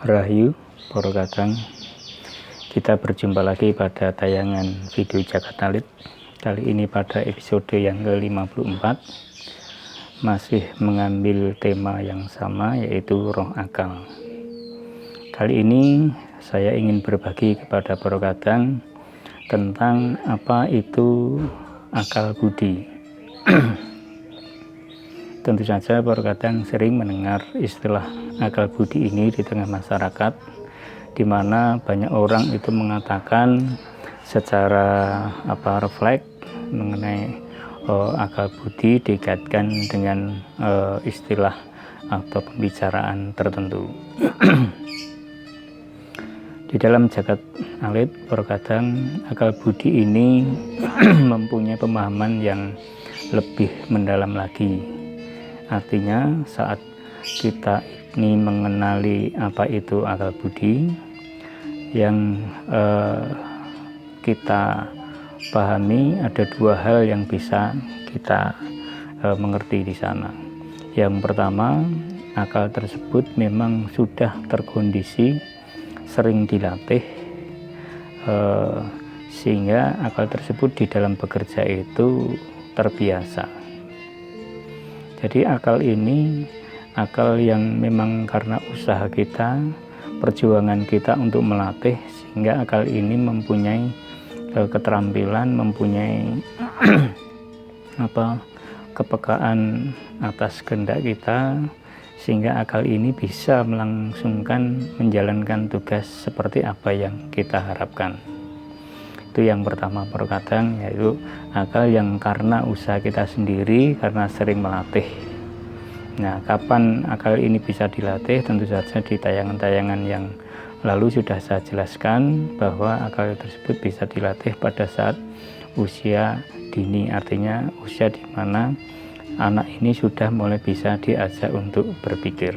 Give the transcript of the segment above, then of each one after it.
Rahayu, para kadang, kita berjumpa lagi pada tayangan video Jagat Alit. Kali ini pada episode yang ke-54, masih mengambil tema yang sama, yaitu roh akal. Kali ini saya ingin berbagi kepada para kadang tentang apa itu akal budi. Tentu saja para kadang sering mendengar istilah akal budi ini di tengah masyarakat, di mana banyak orang itu mengatakan secara refleks mengenai akal budi dikaitkan dengan istilah atau pembicaraan tertentu. Di dalam Jagat Alit, para kadang, akal budi ini mempunyai pemahaman yang lebih mendalam lagi. Artinya saat kita ini mengenali apa itu akal budi, yang kita pahami ada dua hal yang bisa kita mengerti di sana. Yang pertama, akal tersebut memang sudah terkondisi, sering dilatih, sehingga akal tersebut di dalam bekerja itu terbiasa. Jadi akal ini akal yang memang karena usaha kita, perjuangan kita untuk melatih, sehingga akal ini mempunyai keterampilan, mempunyai kepekaan atas kehendak kita, sehingga akal ini bisa melangsungkan menjalankan tugas seperti apa yang kita harapkan. Itu yang pertama, para kadang, yaitu akal yang karena usaha kita sendiri, karena sering melatih. Nah, kapan akal ini bisa dilatih? Tentu saja di tayangan-tayangan yang lalu sudah saya jelaskan bahwa akal tersebut bisa dilatih pada saat usia dini, artinya usia di mana anak ini sudah mulai bisa diajak untuk berpikir.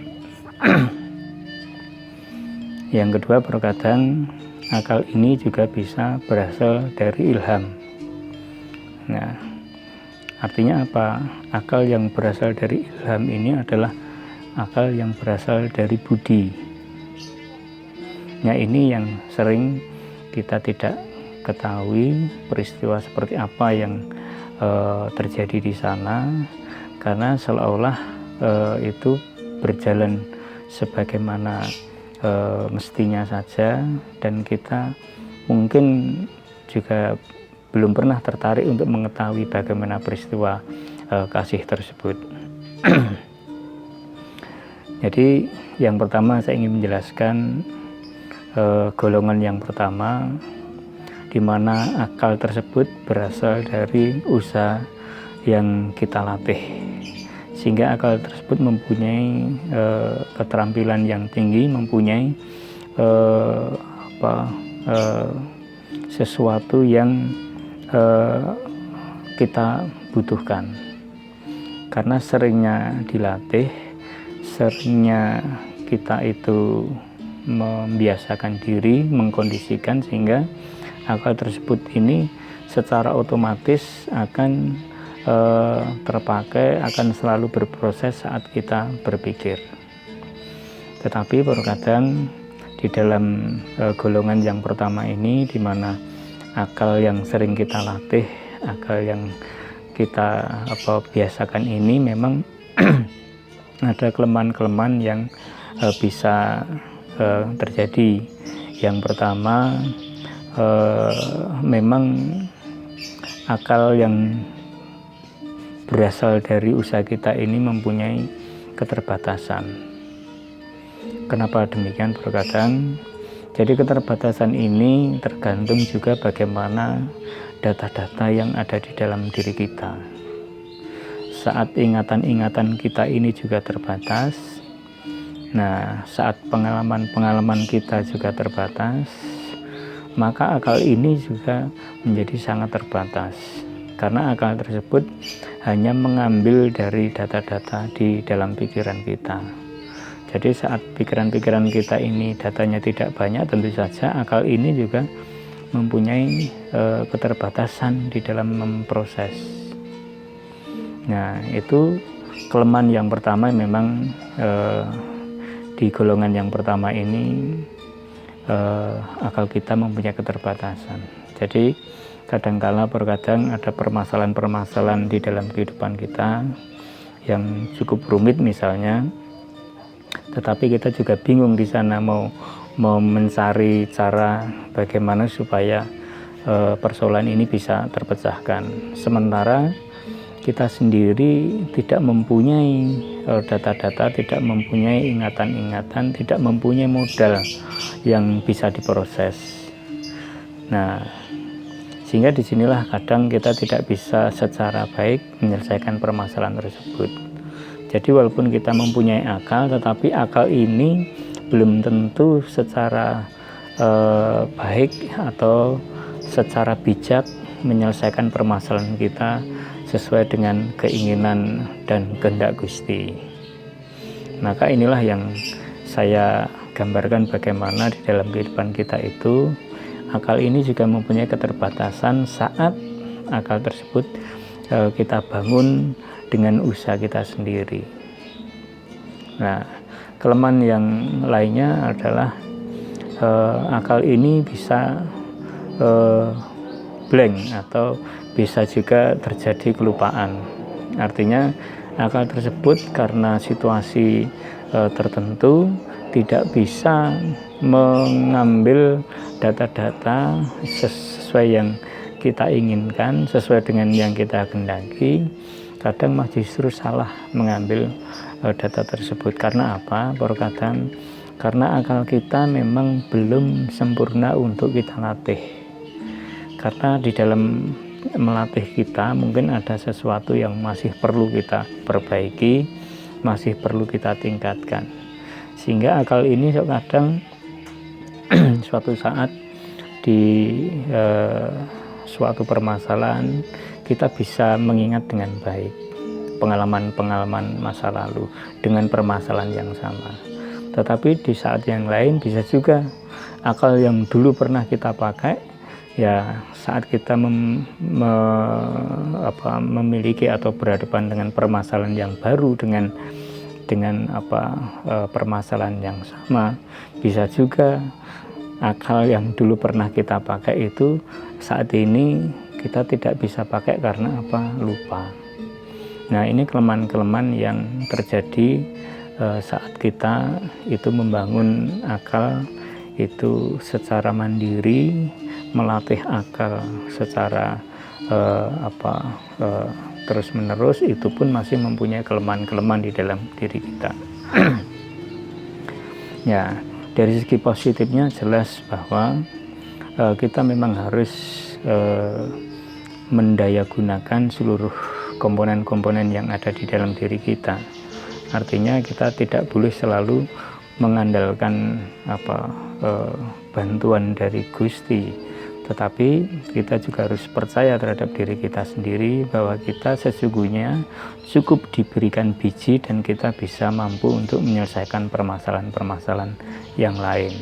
Yang kedua, para kadang, akal ini juga bisa berasal dari ilham. Nah, artinya apa? Akal yang berasal dari ilham ini adalah akal yang berasal dari budi. Nah, ini yang sering kita tidak ketahui peristiwa seperti apa yang terjadi di sana, karena seolah-olah itu berjalan sebagaimana mestinya saja, dan kita mungkin juga belum pernah tertarik untuk mengetahui bagaimana peristiwa kasih tersebut. Jadi yang pertama saya ingin menjelaskan golongan yang pertama, di mana akal tersebut berasal dari usaha yang kita latih, sehingga akal tersebut mempunyai keterampilan yang tinggi, mempunyai sesuatu yang kita butuhkan. Karena seringnya dilatih, seringnya kita itu membiasakan diri, mengkondisikan, sehingga akal tersebut ini secara otomatis akan terpakai, akan selalu berproses saat kita berpikir. Tetapi para kadang, di dalam golongan yang pertama ini, di mana akal yang sering kita latih, akal yang kita biasakan ini memang ada kelemahan-kelemahan yang bisa terjadi. Yang pertama, memang akal yang berasal dari usaha kita ini mempunyai keterbatasan. Kenapa demikian, para kadang? Jadi keterbatasan ini tergantung juga bagaimana data-data yang ada di dalam diri kita. Saat ingatan-ingatan kita ini juga terbatas, nah saat pengalaman-pengalaman kita juga terbatas, maka akal ini juga menjadi sangat terbatas. Karena akal tersebut hanya mengambil dari data-data di dalam pikiran kita. Jadi saat pikiran-pikiran kita ini datanya tidak banyak, tentu saja akal ini juga mempunyai keterbatasan di dalam memproses. Nah, itu kelemahan yang pertama memang di golongan yang pertama ini akal kita mempunyai keterbatasan. Jadi kadangkala terkadang ada permasalahan-permasalahan di dalam kehidupan kita yang cukup rumit misalnya, tetapi kita juga bingung di sana mau mencari cara bagaimana supaya persoalan ini bisa terpecahkan. Sementara kita sendiri tidak mempunyai data-data, tidak mempunyai ingatan-ingatan, tidak mempunyai modal yang bisa diproses. Nah, sehingga disinilah kadang kita tidak bisa secara baik menyelesaikan permasalahan tersebut. Jadi walaupun kita mempunyai akal, tetapi akal ini belum tentu secara baik atau secara bijak menyelesaikan permasalahan kita sesuai dengan keinginan dan kehendak Gusti. Maka inilah yang saya gambarkan bagaimana di dalam kehidupan kita itu akal ini juga mempunyai keterbatasan saat akal tersebut kita bangun dengan usaha kita sendiri. Nah, kelemahan yang lainnya adalah akal ini bisa blank atau bisa juga terjadi kelupaan. Artinya akal tersebut karena situasi tertentu tidak bisa mengambil data-data sesuai yang kita inginkan, sesuai dengan yang kita kehendaki. Kadang justru salah mengambil data tersebut. Karena apa? Terkadang karena akal kita memang belum sempurna untuk kita latih. Karena di dalam melatih kita mungkin ada sesuatu yang masih perlu kita perbaiki, masih perlu kita tingkatkan, sehingga akal ini kadang suatu saat di suatu permasalahan kita bisa mengingat dengan baik pengalaman-pengalaman masa lalu dengan permasalahan yang sama. Tetapi di saat yang lain bisa juga akal yang dulu pernah kita pakai, ya saat kita memiliki atau berhadapan dengan permasalahan yang baru dengan permasalahan yang sama, bisa juga akal yang dulu pernah kita pakai itu saat ini kita tidak bisa pakai karena lupa. Nah, ini kelemahan-kelemahan yang terjadi saat kita itu membangun akal itu secara mandiri, melatih akal secara terus menerus, itu pun masih mempunyai kelemahan-kelemahan di dalam diri kita. Ya, dari segi positifnya jelas bahwa kita memang harus mendayagunakan seluruh komponen-komponen yang ada di dalam diri kita. Artinya kita tidak boleh selalu mengandalkan bantuan dari Gusti, tetapi kita juga harus percaya terhadap diri kita sendiri bahwa kita sesungguhnya cukup diberikan biji dan kita bisa mampu untuk menyelesaikan permasalahan-permasalahan yang lain.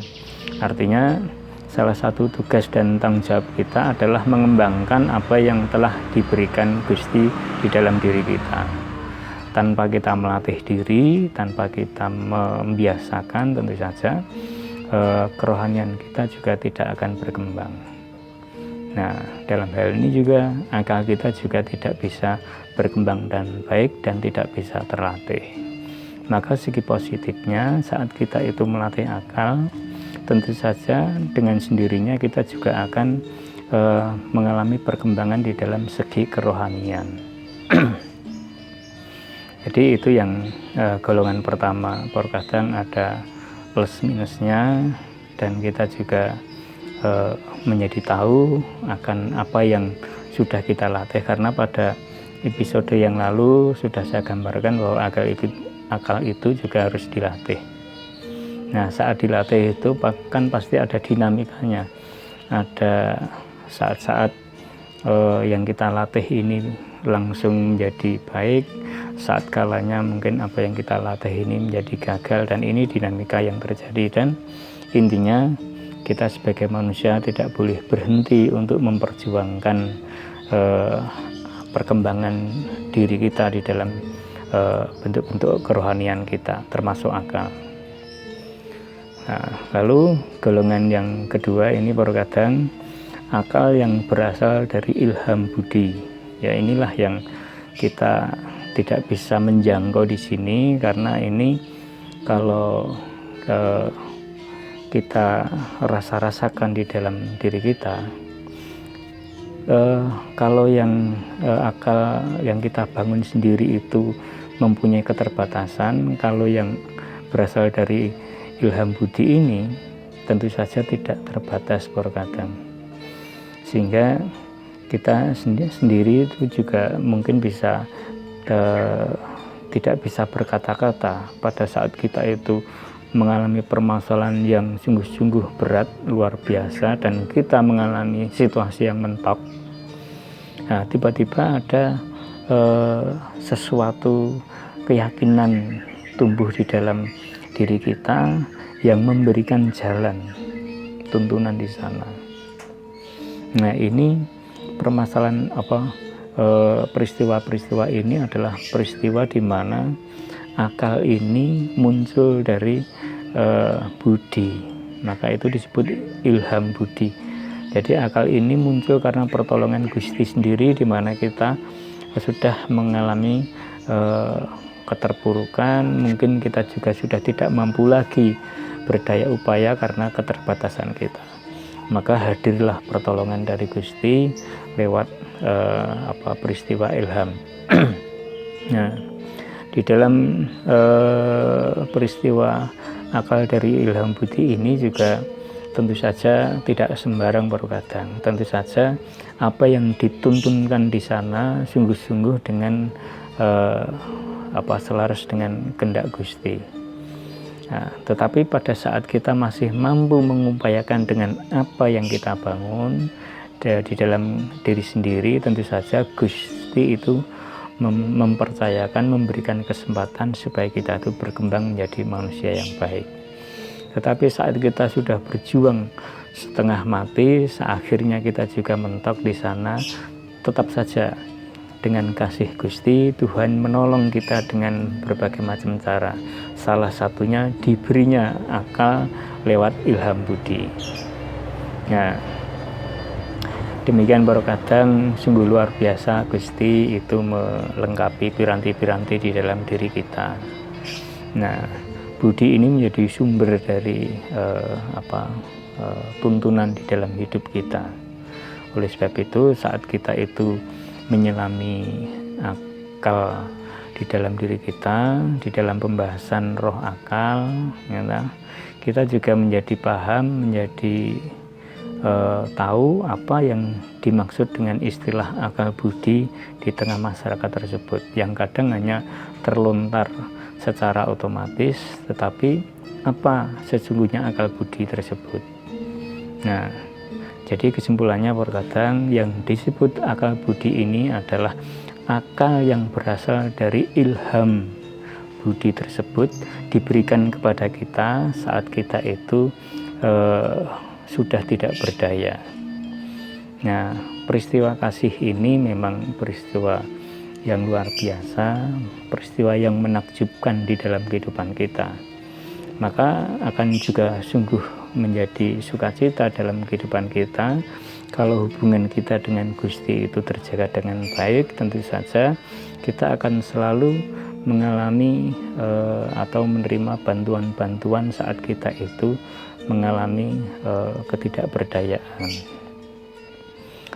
Artinya salah satu tugas dan tanggung jawab kita adalah mengembangkan apa yang telah diberikan Gusti di dalam diri kita. Tanpa kita melatih diri, tanpa kita membiasakan, tentu saja kerohanian kita juga tidak akan berkembang. Nah, dalam hal ini juga akal kita juga tidak bisa berkembang dan baik dan tidak bisa terlatih. Maka segi positifnya saat kita itu melatih akal, tentu saja dengan sendirinya kita juga akan mengalami perkembangan di dalam segi kerohanian. Jadi itu yang golongan pertama, terkadang ada plus minusnya dan kita juga menjadi tahu akan apa yang sudah kita latih, karena pada episode yang lalu sudah saya gambarkan bahwa akal itu juga harus dilatih. Nah, saat dilatih itu kan pasti ada dinamikanya, ada saat-saat yang kita latih ini langsung menjadi baik, saat kalanya mungkin apa yang kita latih ini menjadi gagal, dan ini dinamika yang terjadi. Dan intinya kita sebagai manusia tidak boleh berhenti untuk memperjuangkan perkembangan diri kita di dalam bentuk-bentuk kerohanian kita, termasuk akal. Nah, lalu golongan yang kedua ini perkadang akal yang berasal dari ilham budi. Ya, inilah yang kita tidak bisa menjangkau di sini, karena ini kalau kita rasakan di dalam diri kita, kalau yang akal yang kita bangun sendiri itu mempunyai keterbatasan, kalau yang berasal dari ilham budi ini tentu saja tidak terbatas perkadang, sehingga kita sendiri itu juga mungkin bisa tidak bisa berkata-kata pada saat kita itu mengalami permasalahan yang sungguh-sungguh berat, luar biasa, dan kita mengalami situasi yang mentok. Nah, tiba-tiba ada sesuatu keyakinan tumbuh di dalam diri kita yang memberikan jalan, tuntunan di sana. Nah, ini permasalahan peristiwa-peristiwa ini adalah peristiwa di mana akal ini muncul dari budi, maka itu disebut ilham budi. Jadi akal ini muncul karena pertolongan Gusti sendiri, di mana kita sudah mengalami keterpurukan, mungkin kita juga sudah tidak mampu lagi berdaya upaya karena keterbatasan kita. Maka hadirlah pertolongan dari Gusti lewat peristiwa ilham. Nah, di dalam peristiwa akal dari ilham budi ini juga tentu saja tidak sembarang perkadang. Tentu saja apa yang dituntunkan di sana sungguh-sungguh dengan selaras dengan kehendak Gusti. Nah, tetapi pada saat kita masih mampu mengupayakan dengan apa yang kita bangun di dalam diri sendiri, tentu saja Gusti itu mempercayakan, memberikan kesempatan supaya kita itu berkembang menjadi manusia yang baik. Tetapi saat kita sudah berjuang setengah mati, akhirnya kita juga mentok di sana, tetap saja dengan kasih Gusti Tuhan menolong kita dengan berbagai macam cara. Salah satunya diberinya akal lewat ilham budi. Nah, demikian perkadang sungguh luar biasa Gusti itu melengkapi piranti-piranti di dalam diri kita. Nah, budi ini menjadi sumber dari tuntunan di dalam hidup kita. Oleh sebab itu, saat kita itu menyelami akal di dalam diri kita, di dalam pembahasan roh akal, kita juga menjadi paham, menjadi tahu apa yang dimaksud dengan istilah akal budi di tengah masyarakat tersebut, yang kadang hanya terlontar secara otomatis, tetapi apa sesungguhnya akal budi tersebut. Nah, jadi kesimpulannya perkadang yang disebut akal budi ini adalah akal yang berasal dari ilham budi tersebut diberikan kepada kita saat kita itu sudah tidak berdaya. Nah, peristiwa kasih ini memang peristiwa yang luar biasa, peristiwa yang menakjubkan di dalam kehidupan kita. Maka akan juga sungguh menjadi sukacita dalam kehidupan kita kalau hubungan kita dengan Gusti itu terjaga dengan baik. Tentu saja kita akan selalu mengalami atau menerima bantuan-bantuan saat kita itu mengalami ketidakberdayaan.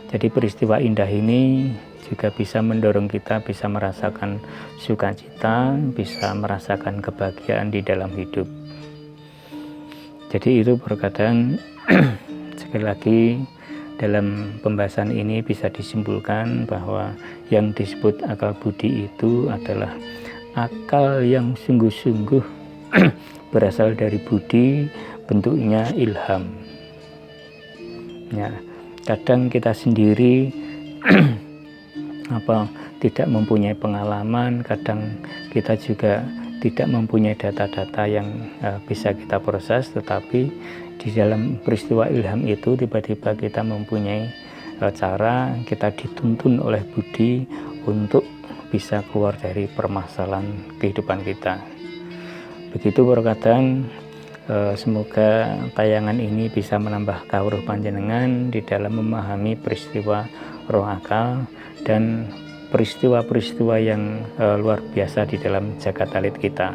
Jadi peristiwa indah ini juga bisa mendorong kita bisa merasakan sukacita, bisa merasakan kebahagiaan di dalam hidup. Jadi itu perkadang sekali lagi dalam pembahasan ini bisa disimpulkan bahwa yang disebut akal budi itu adalah akal yang sungguh-sungguh berasal dari budi, bentuknya ilham. Ya, kadang kita sendiri tidak mempunyai pengalaman, kadang kita juga tidak mempunyai data-data yang bisa kita proses, tetapi di dalam peristiwa ilham itu tiba-tiba kita mempunyai cara, kita dituntun oleh budi untuk bisa keluar dari permasalahan kehidupan kita. Begitu perkadang Semoga tayangan ini bisa menambah kawruh panjenengan di dalam memahami peristiwa roh akal dan peristiwa-peristiwa yang luar biasa di dalam jagat alit kita.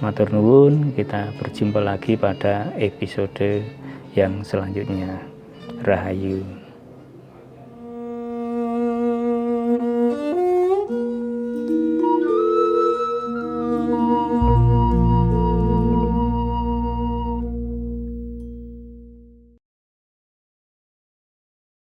Matur nuwun, kita berjumpa lagi pada episode yang selanjutnya. Rahayu.